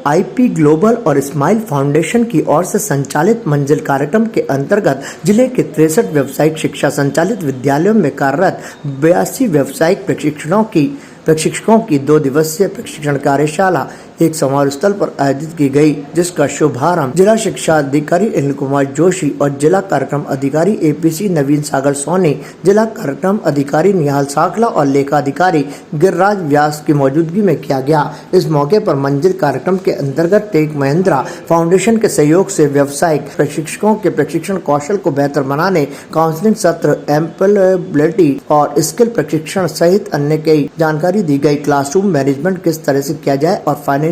IP global और smile foundation की ओर से संचालित मंजिल कार्यक्रम के अंतर्गत जिले के 63 व्यावसायिक शिक्षा संचालित विद्यालयों में कार्यरत 82 व्यावसायिक प्रशिक्षकों की 2 दिवसीय प्रशिक्षण कार्यशाला एक समारोह स्थल पर आयोजित की गई, जिसका शुभारंभ जिला शिक्षा अधिकारी अनिल कुमार जोशी और जिला कार्यक्रम अधिकारी एपीसी नवीन सागर सोनी, जिला कार्यक्रम अधिकारी निहाल साखला और लेखा अधिकारी गिरिराज व्यास की मौजूदगी में किया गया। इस मौके पर मंजिल कार्यक्रम के अंतर्गत टेक महिंद्रा फाउंडेशन के सहयोग से व्यावसायिक प्रशिक्षकों के प्रशिक्षण कौशल को बेहतर बनाने, काउंसलिंग सत्र, एम्प्लॉयबिलिटी और स्किल प्रशिक्षण सहित अन्य कई जानकारी दी गई। क्लासरूम मैनेजमेंट किस तरह से किया जाए और फाइनेंशियल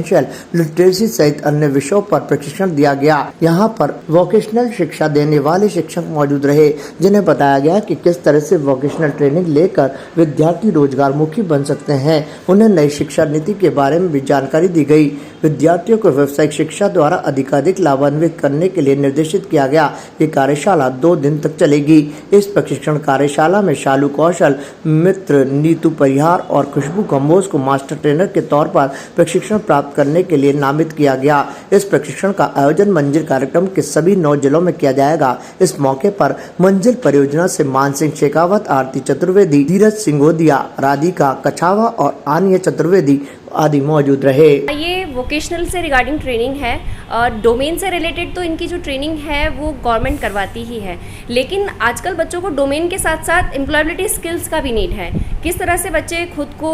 लिटरेसी सहित अन्य विषयों पर प्रशिक्षण दिया गया। यहाँ पर वोकेशनल शिक्षा देने वाले शिक्षक मौजूद रहे, जिन्हें बताया गया कि किस तरह से वोकेशनल ट्रेनिंग लेकर विद्यार्थी रोजगार मुखी बन सकते हैं। उन्हें नई शिक्षा नीति के बारे में भी जानकारी दी गई। विद्यार्थियों को व्यावसायिक शिक्षा द्वारा अधिकाधिक लाभान्वित करने के लिए निर्देशित किया गया। ये कार्यशाला 2 दिन तक चलेगी। इस प्रशिक्षण कार्यशाला में शालू कौशल मित्र, नीतू परिहार और खुशबू कंबोज को मास्टर ट्रेनर के तौर पर प्रशिक्षण प्राप्त करने के लिए नामित किया गया। इस प्रशिक्षण का आयोजन मंजिल कार्यक्रम के सभी 9 जिलों में किया जाएगा। इस मौके पर मंजिल परियोजना से मान सिंह शेखावत, आरती चतुर्वेदी, धीरज सिंघोदिया, राधिका कछावा और आनिया चतुर्वेदी आदि मौजूद रहे। ये वोकेशनल से रिगार्डिंग ट्रेनिंग है। डोमेन से रिलेटेड तो इनकी जो ट्रेनिंग है वो गवर्नमेंट करवाती ही है, लेकिन आजकल बच्चों को डोमेन के साथ साथ एम्प्लॉयबिलिटी स्किल्स का भी नीड है। किस तरह से बच्चे खुद को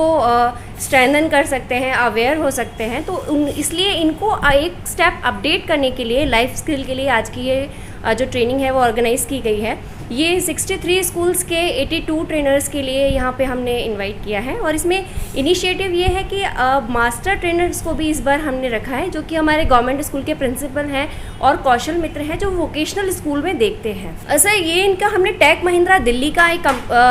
स्ट्रेंथन कर सकते हैं, अवेयर हो सकते हैं, तो इसलिए इनको एक स्टेप अपडेट करने के लिए, लाइफ स्किल के लिए आज की ये जो ट्रेनिंग है वो ऑर्गेनाइज की गई है। ये 63 स्कूल्स के 82 ट्रेनर्स के लिए यहाँ पे हमने इनवाइट किया है, और इसमें इनिशिएटिव ये है कि मास्टर ट्रेनर्स को भी इस बार हमने रखा है, जो कि हमारे गवर्नमेंट स्कूल के प्रिंसिपल हैं और कौशल मित्र हैं जो वोकेशनल स्कूल में देखते हैं। सर, ये इनका हमने टेक महिंद्रा दिल्ली का एक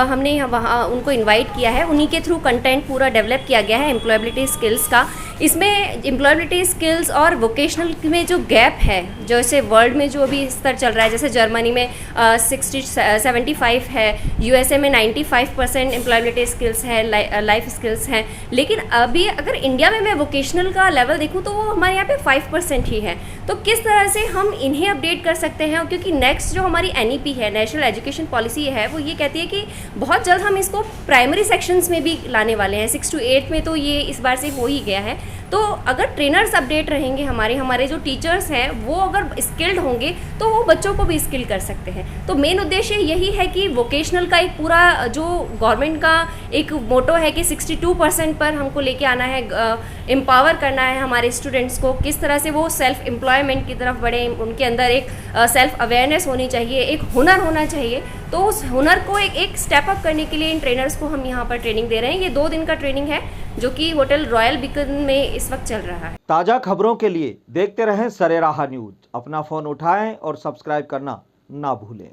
हमने वहाँ उनको इन्वाइट किया है। उन्हीं के थ्रू कंटेंट पूरा डेवलप किया गया है एम्प्लॉयबिलिटी स्किल्स का। इसमें एम्प्लॉयबिलिटी स्किल्स और वोकेशनल में जो गैप है, जैसे वर्ल्ड में जो अभी स्तर चल रहा है, जैसे जर्मनी में 75 है, यूएसए में 95% एम्प्लॉयबिलिटी स्किल्स है, लाइफ स्किल्स हैं, लेकिन अभी अगर इंडिया में मैं वोकेशनल का लेवल देखूं तो वो हमारे यहाँ पे 5% ही है। तो किस तरह से हम इन्हें अपडेट कर सकते हैं, क्योंकि नेक्स्ट जो हमारी एनईपी है, नेशनल एजुकेशन पॉलिसी है, वो ये कहती है कि बहुत जल्द हम इसको प्राइमरी सेक्शंस में भी लाने वाले हैं। 6 to 8 में तो ये इस बार से हो ही गया है। तो अगर ट्रेनर्स अपडेट रहेंगे, हमारे जो टीचर्स हैं वो अगर स्किल्ड होंगे तो वो बच्चों को भी स्किल कर सकते हैं। तो मेन उद्देश्य यही है कि वोकेशनल का एक पूरा जो गवर्नमेंट का एक मोटो है कि 62% पर हमको लेके आना है, एम्पावर करना है हमारे स्टूडेंट्स को, किस तरह से वो सेल्फ एम्प्लॉयमेंट की तरफ बढ़े, उनके अंदर एक सेल्फ अवेयरनेस होनी चाहिए, एक हुनर होना चाहिए। तो उस हुनर को एक स्टेप अप करने के लिए इन ट्रेनर्स को हम यहाँ पर ट्रेनिंग दे रहे हैं। ये 2 दिन का ट्रेनिंग है जो कि होटल रॉयल बीकन में इस वक्त चल रहा है। ताज़ा खबरों के लिए देखते रहें सरेराह न्यूज। अपना फ़ोन उठाएं और सब्सक्राइब करना ना भूलें।